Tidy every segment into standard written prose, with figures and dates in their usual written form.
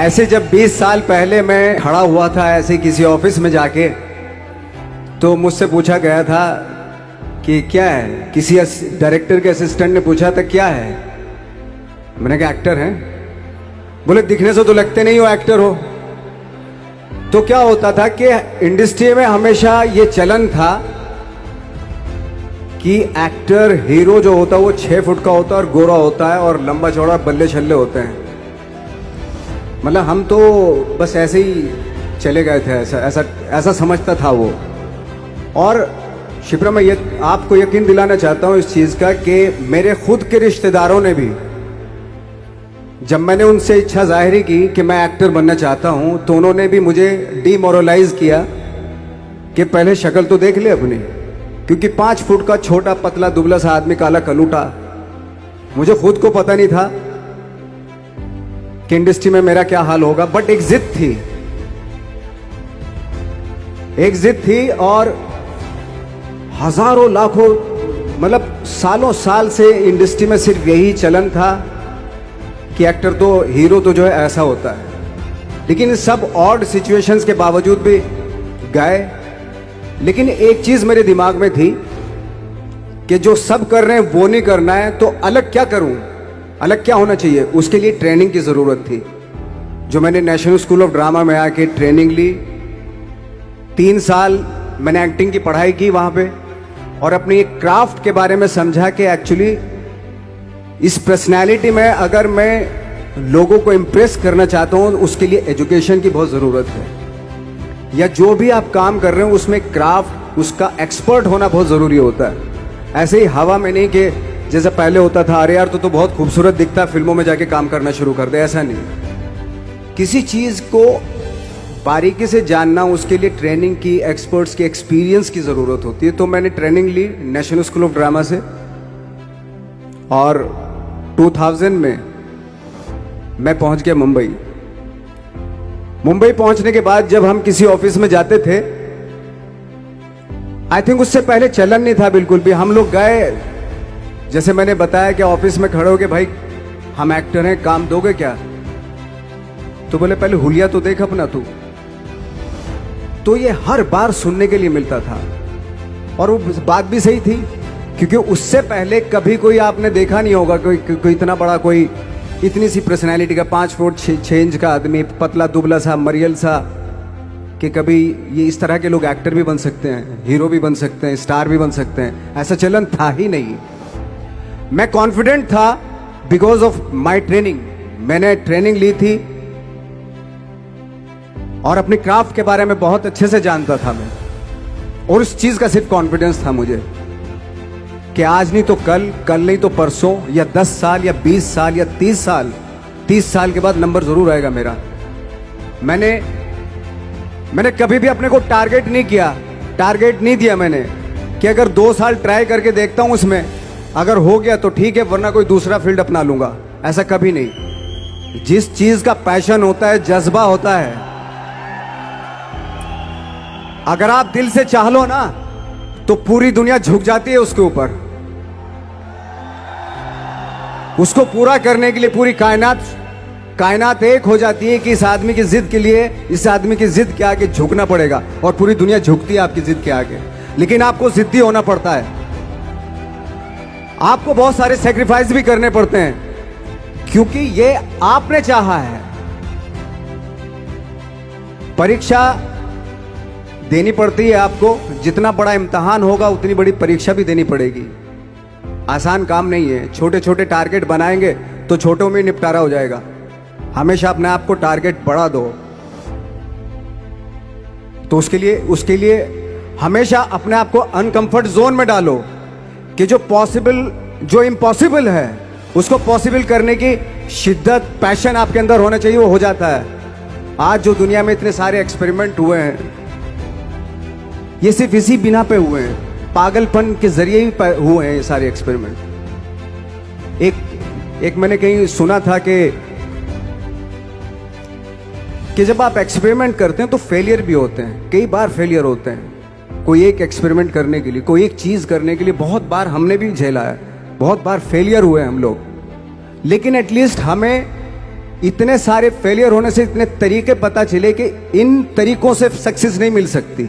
ऐसे जब 20 साल पहले मैं खड़ा हुआ था ऐसे किसी ऑफिस में जाके, तो मुझसे पूछा गया था कि क्या है। किसी डायरेक्टर के असिस्टेंट ने पूछा था क्या है। मैंने कहा एक्टर हैं। बोले दिखने से तो लगते नहीं हो एक्टर हो। तो क्या होता था कि इंडस्ट्री में हमेशा ये चलन था कि एक्टर हीरो जो होता है वो 6 फुट का होता है और गोरा होता है और लंबा चौड़ा बल्ले छल्ले होते हैं। मतलब हम तो बस ऐसे ही चले गए थे, ऐसा समझता था वो। और शिप्रा, मैं आपको यकीन दिलाना चाहता हूँ इस चीज़ का कि मेरे खुद के रिश्तेदारों ने भी, जब मैंने उनसे इच्छा जाहिर की कि मैं एक्टर बनना चाहता हूँ, तो उन्होंने भी मुझे डीमोरलाइज किया कि पहले शक्ल तो देख ले अपनी, क्योंकि 5 फुट का छोटा पतला दुबला सा आदमी, काला कलूटा। मुझे खुद को पता नहीं था कि इंडस्ट्री में मेरा क्या हाल होगा, बट एक जिद थी और हजारों लाखों, मतलब सालों साल से इंडस्ट्री में सिर्फ यही चलन था कि एक्टर तो, हीरो तो जो है ऐसा होता है। लेकिन सब ऑड सिचुएशंस के बावजूद भी गए। लेकिन एक चीज मेरे दिमाग में थी कि जो सब कर रहे हैं वो नहीं करना है, तो अलग क्या करूं, अलग क्या होना चाहिए। उसके लिए ट्रेनिंग की ज़रूरत थी, जो मैंने नेशनल स्कूल ऑफ ड्रामा में आके ट्रेनिंग ली। 3 साल मैंने एक्टिंग की पढ़ाई की वहाँ पे, और अपनी एक क्राफ्ट के बारे में समझा कि एक्चुअली इस पर्सनैलिटी में अगर मैं लोगों को इम्प्रेस करना चाहता हूँ, उसके लिए एजुकेशन की बहुत ज़रूरत है। या जो भी आप काम कर रहे हो उसमें क्राफ्ट, उसका एक्सपर्ट होना बहुत ज़रूरी होता है। ऐसे ही हवा में नहीं कि जैसे पहले होता था, अरे यार तो बहुत खूबसूरत दिखता है, फिल्मों में जाके काम करना शुरू कर दे। ऐसा नहीं, किसी चीज़ को बारीकी से जानना, उसके लिए ट्रेनिंग की, एक्सपर्ट्स की, एक्सपीरियंस की ज़रूरत होती है। तो मैंने ट्रेनिंग ली नेशनल स्कूल ऑफ ड्रामा से, और 2000 में मैं पहुंच गया मुंबई। मुंबई पहुंचने के बाद जब हम किसी ऑफिस में जाते थे, आई थिंक उससे पहले चलन नहीं था बिल्कुल भी। हम लोग गए, जैसे मैंने बताया कि ऑफिस में खड़े हो के, भाई हम एक्टर हैं, काम दोगे क्या? तो बोले पहले हुलिया तो देख अपना तू। तो ये हर बार सुनने के लिए मिलता था, और वो बात भी सही थी, क्योंकि उससे पहले कभी कोई आपने देखा नहीं होगा कोई इतना बड़ा, कोई इतनी सी पर्सनैलिटी का 5 फुट 6 इंच का आदमी, पतला दुबला सा मरियल सा, कि कभी ये इस तरह के लोग एक्टर भी बन सकते हैं, हीरो भी बन सकते हैं, स्टार भी बन सकते हैं। ऐसा चलन था ही नहीं। मैं कॉन्फिडेंट था बिकॉज ऑफ माई ट्रेनिंग। मैंने ट्रेनिंग ली थी और अपनी क्राफ्ट के बारे में बहुत अच्छे से जानता था मैं, और उस चीज का सिर्फ कॉन्फिडेंस था मुझे कि आज नहीं तो कल, कल नहीं तो परसों, या 10 साल या 20 साल या 30 साल के बाद नंबर जरूर आएगा मेरा। मैंने कभी भी अपने को टारगेट नहीं दिया मैंने कि अगर 2 साल ट्राई करके देखता हूं, उसमें अगर हो गया तो ठीक है, वरना कोई दूसरा फील्ड अपना लूंगा। ऐसा कभी नहीं। जिस चीज का पैशन होता है, जज्बा होता है, अगर आप दिल से चाह लो ना, तो पूरी दुनिया झुक जाती है उसके ऊपर। उसको पूरा करने के लिए पूरी कायनात एक हो जाती है कि इस आदमी की जिद के लिए, इस आदमी की जिद के आगे झुकना पड़ेगा, और पूरी दुनिया झुकती है आपकी जिद के आगे। लेकिन आपको जिद्दी होना पड़ता है, आपको बहुत सारे सेक्रीफाइस भी करने पड़ते हैं, क्योंकि ये आपने चाहा है। परीक्षा देनी पड़ती है आपको, जितना बड़ा इम्तिहान होगा उतनी बड़ी परीक्षा भी देनी पड़ेगी। आसान काम नहीं है। छोटे छोटे टारगेट बनाएंगे तो छोटों में निपटारा हो जाएगा। हमेशा अपने आप को टारगेट बढ़ा दो। तो उसके लिए हमेशा अपने आप को अनकंफर्ट जोन में डालो, कि जो इम्पॉसिबल है उसको पॉसिबल करने की शिद्दत, पैशन आपके अंदर होना चाहिए, वो हो जाता है। आज जो दुनिया में इतने सारे एक्सपेरिमेंट हुए हैं, ये सिर्फ इसी बिना पे हुए हैं, पागलपन के जरिए ही हुए हैं ये सारे एक्सपेरिमेंट। एक मैंने कहीं सुना था कि जब आप एक्सपेरिमेंट करते हैं तो फेलियर भी होते हैं, कई बार फेलियर होते हैं। कोई एक एक्सपेरिमेंट करने के लिए, कोई एक चीज करने के लिए बहुत बार हमने भी झेला है, बहुत बार फेलियर हुए हम लोग। लेकिन एटलीस्ट हमें इतने सारे फेलियर होने से इतने तरीके पता चले कि इन तरीकों से सक्सेस नहीं मिल सकती।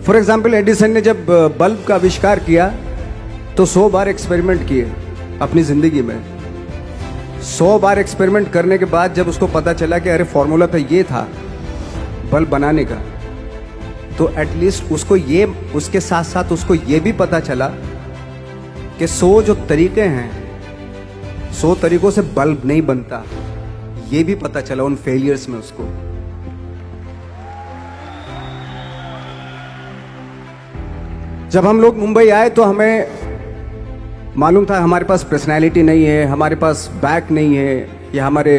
फॉर एग्जाम्पल, एडिसन ने जब बल्ब का आविष्कार किया तो 100 बार एक्सपेरिमेंट किए अपनी जिंदगी में। 100 बार एक्सपेरिमेंट करने के बाद जब उसको पता चला कि अरे फॉर्मूला तो ये था बल्ब बनाने का, तो एटलीस्ट उसको ये, उसके साथ साथ उसको ये भी पता चला कि 100 जो तरीके हैं, 100 तरीकों से बल्ब नहीं बनता, ये भी पता चला उन फेलियर्स में उसको। जब हम लोग मुंबई आए तो हमें मालूम था हमारे पास पर्सनैलिटी नहीं है, हमारे पास बैक नहीं है, या हमारे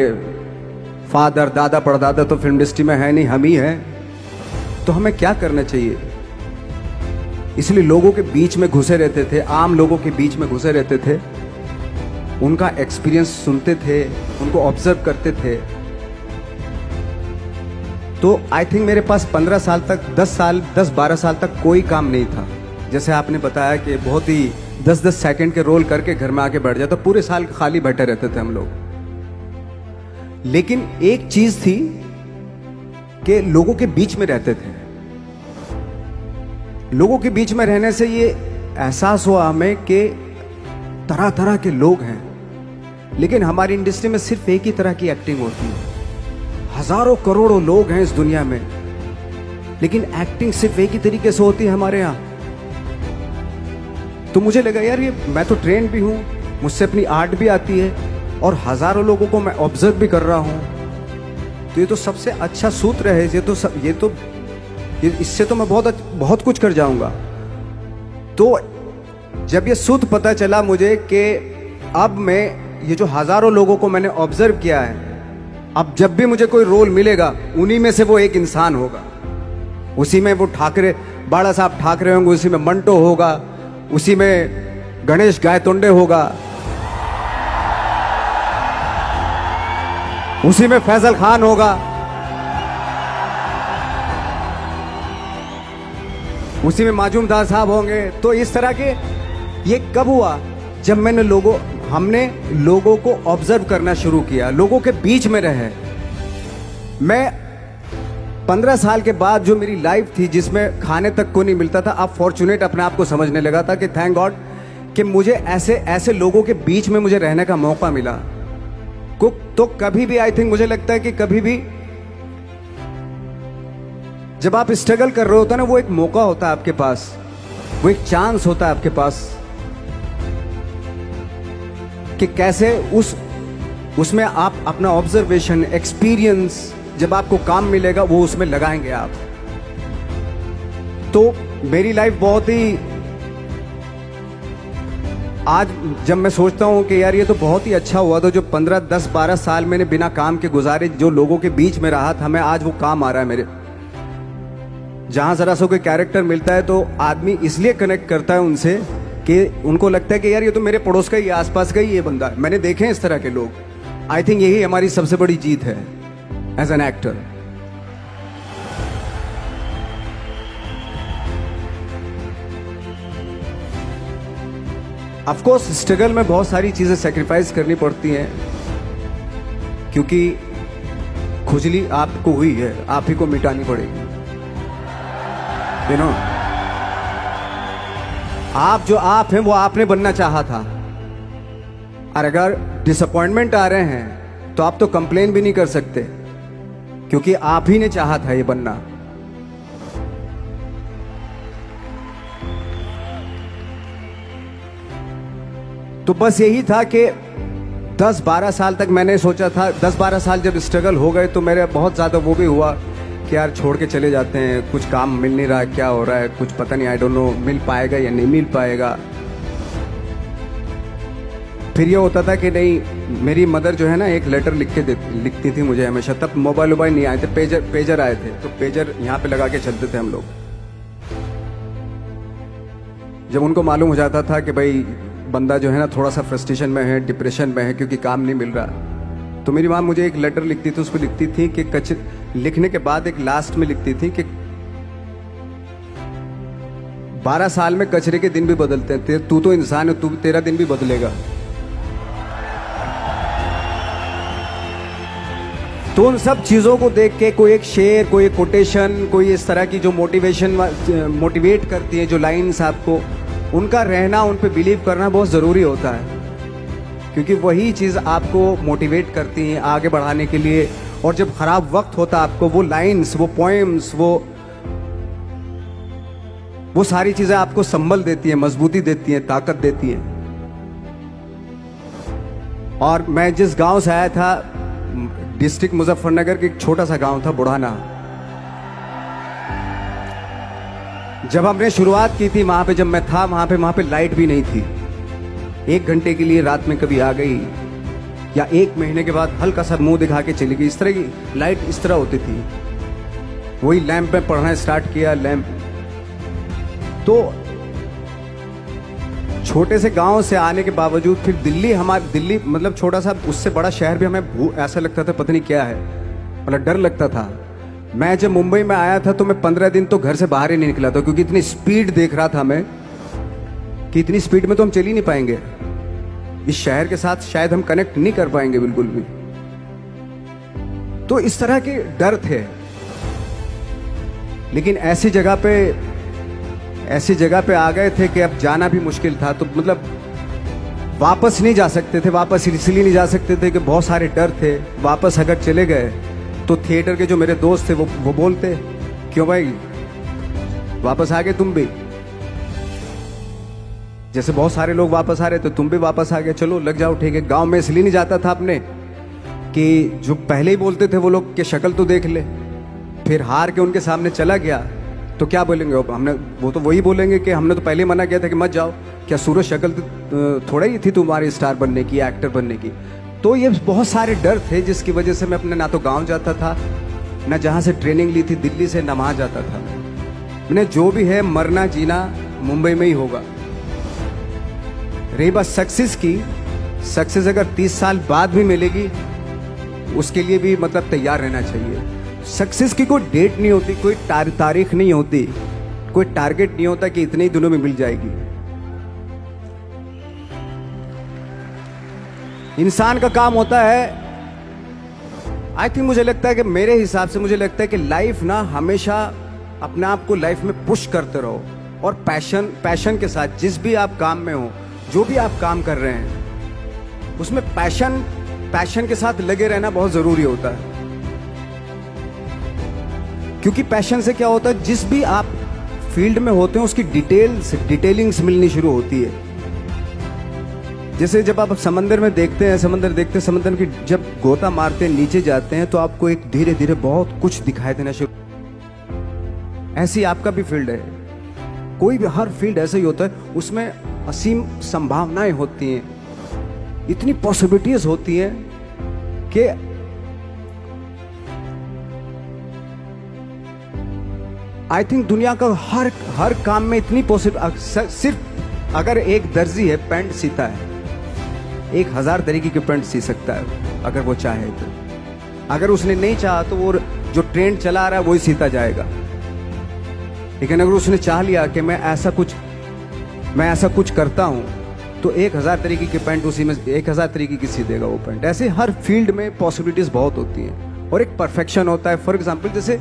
फादर दादा परदादा तो फिल्म इंडस्ट्री में है नहीं, हम ही हैं, तो हमें क्या करना चाहिए। इसलिए लोगों के बीच में घुसे रहते थे, आम लोगों के बीच में घुसे रहते थे, उनका एक्सपीरियंस सुनते थे, उनको ऑब्जर्व करते थे। तो आई थिंक मेरे पास 15 साल तक, 10-12 साल तक कोई काम नहीं था। जैसे आपने बताया कि बहुत ही 10-10 सेकंड के रोल करके घर में आके बैठ जाता, पूरे साल खाली बैठे रहते थे हम लोग। लेकिन एक चीज थी कि लोगों के बीच में रहते थे। लोगों के बीच में रहने से ये एहसास हुआ हमें कि तरह तरह के लोग हैं, लेकिन हमारी इंडस्ट्री में सिर्फ एक ही तरह की एक्टिंग होती है। हजारों करोड़ों लोग हैं इस दुनिया में, लेकिन एक्टिंग सिर्फ एक ही तरीके से होती है हमारे यहां। तो मुझे लगा यार, ये मैं तो ट्रेन भी हूं, मुझसे अपनी आर्ट भी आती है, और हजारों लोगों को मैं ऑब्जर्व भी कर रहा हूं, तो ये तो सबसे अच्छा सूत्र है। इससे तो मैं बहुत कुछ कर जाऊंगा। तो जब ये सूत्र पता चला मुझे कि अब मैं ये जो हजारों लोगों को मैंने ऑब्जर्व किया है, अब जब भी मुझे कोई रोल मिलेगा उन्हीं में से वो एक इंसान होगा। उसी में वो ठाकरे, बाला साहब ठाकरे होंगे, उसी में मंटो होगा, उसी में गणेश गायतोंडे होगा, उसी में फैजल खान होगा, उसी में माजूमदार साहब होंगे। तो इस तरह के, ये कब हुआ? जब हमने लोगों को ऑब्जर्व करना शुरू किया, लोगों के बीच में रहे। मैं 15 साल के बाद जो मेरी लाइफ थी, जिसमें खाने तक को नहीं मिलता था, अब फॉर्चुनेट अपने आप को समझने लगा था कि थैंक गॉड कि मुझे ऐसे लोगों के बीच में मुझे रहने का मौका मिला। तो कभी भी, आई थिंक मुझे लगता है कि कभी भी जब आप स्ट्रगल कर रहे होते ना, वो एक मौका होता है आपके पास, वो एक चांस होता है आपके पास कि कैसे उसमें आप अपना ऑब्जर्वेशन, एक्सपीरियंस, जब आपको काम मिलेगा वो उसमें लगाएंगे आप। तो मेरी लाइफ बहुत ही, आज जब मैं सोचता हूं कि यार ये तो बहुत ही अच्छा हुआ था जो 15, 10, 12 साल मैंने बिना काम के गुजारे, जो लोगों के बीच में रहा था, मैं आज वो काम आ रहा है मेरे। जहां जरा सा कोई कैरेक्टर मिलता है तो आदमी इसलिए कनेक्ट करता है उनसे कि उनको लगता है कि यार ये तो मेरे पड़ोस का ही, आसपास का ही ये बंदा। मैंने देखे हैं इस तरह के लोग। आई थिंक यही हमारी सबसे बड़ी जीत है as an actor. Of course struggle में बहुत सारी चीजें सेक्रीफाइस करनी पड़ती हैं, क्योंकि खुजली आपको हुई है, आप ही को मिटानी पड़ेगी। यू नो, आप जो आप हैं वो आपने बनना चाहा था, और अगर डिसअपॉइंटमेंट आ रहे हैं तो आप तो कंप्लेन भी नहीं कर सकते, क्योंकि आप ही ने चाहा था ये बनना। तो बस यही था कि 10-12 साल तक मैंने सोचा था, 10-12 साल जब स्ट्रगल हो गए तो मेरे बहुत ज़्यादा वो भी हुआ कि यार छोड़ के चले जाते हैं, कुछ काम मिल नहीं रहा, क्या हो रहा है, कुछ पता नहीं, आई डोंट नो मिल पाएगा या नहीं मिल पाएगा। फिर ये होता था कि नहीं, मेरी मदर जो है ना एक लेटर लिखती थी मुझे हमेशा। तब मोबाइल नहीं आए थे, पेजर आए थे, तो पेजर यहाँ पे लगा के चलते थे हम लोग। जब उनको मालूम हो जाता था कि भाई बंदा जो है ना थोड़ा सा फ्रस्ट्रेशन में है, डिप्रेशन में है, क्योंकि काम नहीं मिल रहा, तो मेरी माँ मुझे एक लेटर लिखती थी। उसको लिखती थी कि लिखने के बाद एक लास्ट में लिखती थी कि 12 साल में कचरे के दिन भी बदलते हैं, तू तो इंसान है, तेरा दिन भी बदलेगा। तो उन सब चीज़ों को देख के कोई एक शेर, कोई एक कोटेशन, कोई इस तरह की जो मोटिवेट करती है जो लाइंस आपको, उनका रहना, उन पे बिलीव करना बहुत ज़रूरी होता है, क्योंकि वही चीज़ आपको मोटिवेट करती हैं आगे बढ़ाने के लिए। और जब खराब वक्त होता है आपको वो लाइंस, वो पोएम्स, वो सारी चीज़ें आपको संबल देती हैं, मजबूती देती हैं, ताकत देती हैं। और मैं जिस गांव से आया था, डिस्ट्रिक्ट मुजफ्फरनगर के एक छोटा सा गांव था बुढ़ाना। जब हमने शुरुआत की थी वहां पे, जब मैं था वहां पे लाइट भी नहीं थी। 1 घंटे के लिए रात में कभी आ गई, या 1 महीने के बाद हल्का सा मुंह दिखा के चली गई। इस तरह की लाइट इस तरह होती थी। वही लैंप में पढ़ना स्टार्ट किया, लैंप। तो छोटे से गांव से आने के बावजूद फिर दिल्ली मतलब छोटा सा, उससे बड़ा शहर भी हमें ऐसा लगता था पता नहीं क्या है, मतलब डर लगता था। मैं जब मुंबई में आया था तो मैं 15 दिन तो घर से बाहर ही नहीं निकला था, क्योंकि इतनी स्पीड देख रहा था मैं कि इतनी स्पीड में तो हम चल ही नहीं पाएंगे, इस शहर के साथ शायद हम कनेक्ट नहीं कर पाएंगे बिल्कुल भी। तो इस तरह के डर थे। लेकिन ऐसी जगह पे आ गए थे कि अब जाना भी मुश्किल था। तो मतलब वापस नहीं जा सकते थे। वापस इसलिए नहीं जा सकते थे कि बहुत सारे डर थे। वापस अगर चले गए तो थिएटर के जो मेरे दोस्त थे वो बोलते, क्यों भाई वापस आ गए तुम भी, जैसे बहुत सारे लोग वापस आ रहे थे तुम भी वापस आ गए, चलो लग जाओ ठीक है। गांव में इसलिए नहीं जाता था अपने कि जो पहले ही बोलते थे वो लोग के शक्ल तो देख ले, फिर हार के उनके सामने चला गया तो क्या बोलेंगे हमने, वो तो वही बोलेंगे कि हमने तो पहले ही मना किया था कि मत जाओ, क्या सूरज शक्ल थोड़ा ही थी तुम्हारी स्टार बनने की, एक्टर बनने की। तो ये बहुत सारे डर थे जिसकी वजह से मैं अपने ना तो गांव जाता था, ना जहां से ट्रेनिंग ली थी दिल्ली से, ना वहां जाता था। मैंने जो भी है मरना जीना मुंबई में ही होगा। रही बात सक्सेस की, सक्सेस अगर 30 साल बाद भी मिलेगी उसके लिए भी मतलब तैयार रहना चाहिए। सक्सेस की कोई डेट नहीं होती, कोई तारीख नहीं होती, कोई टारगेट नहीं होता कि इतने ही दिनों में मिल जाएगी। इंसान का काम होता है, आई थिंक मुझे लगता है कि मेरे हिसाब से मुझे लगता है कि लाइफ ना हमेशा अपने आप को लाइफ में पुश करते रहो, और पैशन के साथ जिस भी आप काम में हो, जो भी आप काम कर रहे हैं उसमें पैशन के साथ लगे रहना बहुत जरूरी होता है। क्योंकि पैशन से क्या होता है, जिस भी आप फील्ड में होते हैं उसकी डिटेलिंग्स मिलनी शुरू होती है। जैसे जब आप समंदर में देखते हैं, समंदर की जब गोता मारते हैं नीचे जाते हैं तो आपको एक धीरे धीरे बहुत कुछ दिखाई देना शुरू। ऐसी आपका भी फील्ड है, कोई भी हर फील्ड ऐसा ही होता है, उसमें असीम संभावनाएं होती हैं, इतनी पॉसिबिलिटीज होती हैं कि आई थिंक दुनिया का हर काम में इतनी सिर्फ अगर एक दर्जी है पैंट सीता है, 1000 तरीके की पैंट सी सकता है अगर वो चाहे तो। अगर उसने नहीं चाहा तो वो जो ट्रेंड चला रहा है वही सीता जाएगा। लेकिन अगर उसने चाह लिया कि मैं ऐसा कुछ करता हूं तो 1000 तरीके की पैंट उसी में 1000 तरीके की सी देगा वो पैंट। ऐसे हर फील्ड में पॉसिबिलिटीज बहुत होती हैं और एक परफेक्शन होता है। फॉर एग्जाम्पल जैसे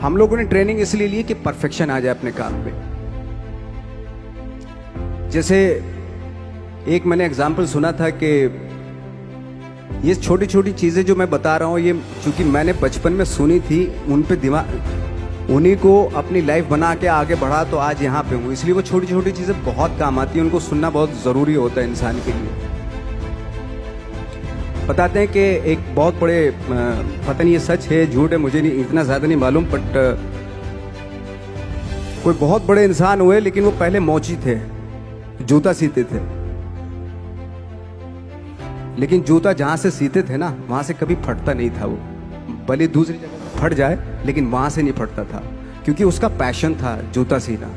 हम लोगों ने ट्रेनिंग इसलिए ली कि परफेक्शन आ जाए अपने काम में। जैसे एक मैंने एग्जाम्पल सुना था कि ये छोटी छोटी चीजें जो मैं बता रहा हूं, ये चूंकि मैंने बचपन में सुनी थी, उन पे उन्हीं को अपनी लाइफ बना के आगे बढ़ा तो आज यहाँ पे हूँ। इसलिए वो छोटी छोटी चीजें बहुत काम आती हैं, उनको सुनना बहुत जरूरी होता है इंसान के लिए। बताते हैं कि एक बहुत बड़े, पता नहीं ये सच है झूठ है मुझे नहीं इतना ज्यादा नहीं मालूम, बट कोई बहुत बड़े इंसान हुए, लेकिन वो पहले मोची थे, जूता सीते थे। लेकिन जूता जहां से सीते थे ना वहां से कभी फटता नहीं था वो, भले दूसरी जगह फट जाए लेकिन वहां से नहीं फटता था, क्योंकि उसका पैशन था जूता सीना।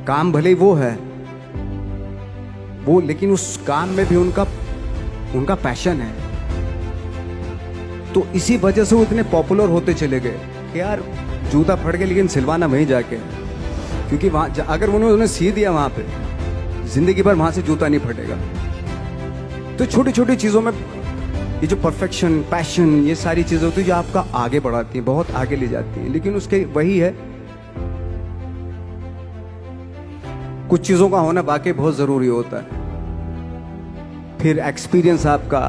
काम भले ही वो है वो, लेकिन उस काम में भी उनका पैशन है। तो इसी वजह से वो इतने पॉपुलर होते चले गए कि यार जूता फट गया लेकिन सिलवाना वहीं जाके, क्योंकि वहां अगर उन्होंने सी दिया वहां पे जिंदगी भर वहां से जूता नहीं फटेगा। तो छोटी छोटी चीजों में ये जो परफेक्शन, पैशन, ये सारी चीजें होती है जो आपका आगे बढ़ाती हैं, बहुत आगे ले जाती हैं। लेकिन उसके वही है, कुछ चीजों का होना वाकई बहुत जरूरी होता है। फिर एक्सपीरियंस आपका,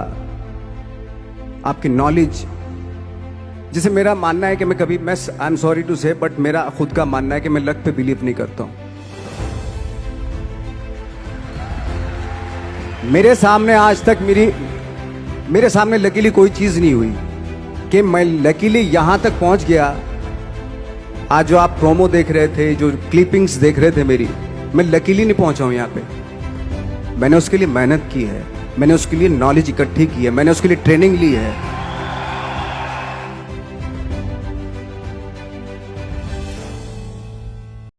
आपकी नॉलेज। जैसे मेरा मानना है कि मैं कभी, मैं आई एम सॉरी टू से, बट मेरा खुद का मानना है कि मैं लक पे बिलीव नहीं करता हूं। मेरे सामने आज तक मेरे सामने लकीली कोई चीज नहीं हुई कि मैं लकीली यहां तक पहुंच गया। आज जो आप प्रोमो देख रहे थे, जो क्लिपिंग्स देख रहे थे मेरी, मैं लकीली नहीं पहुंचा हूं यहां पे। मैंने उसके लिए मेहनत की है, मैंने उसके लिए नॉलेज इकट्ठी की है, मैंने उसके लिए ट्रेनिंग ली है।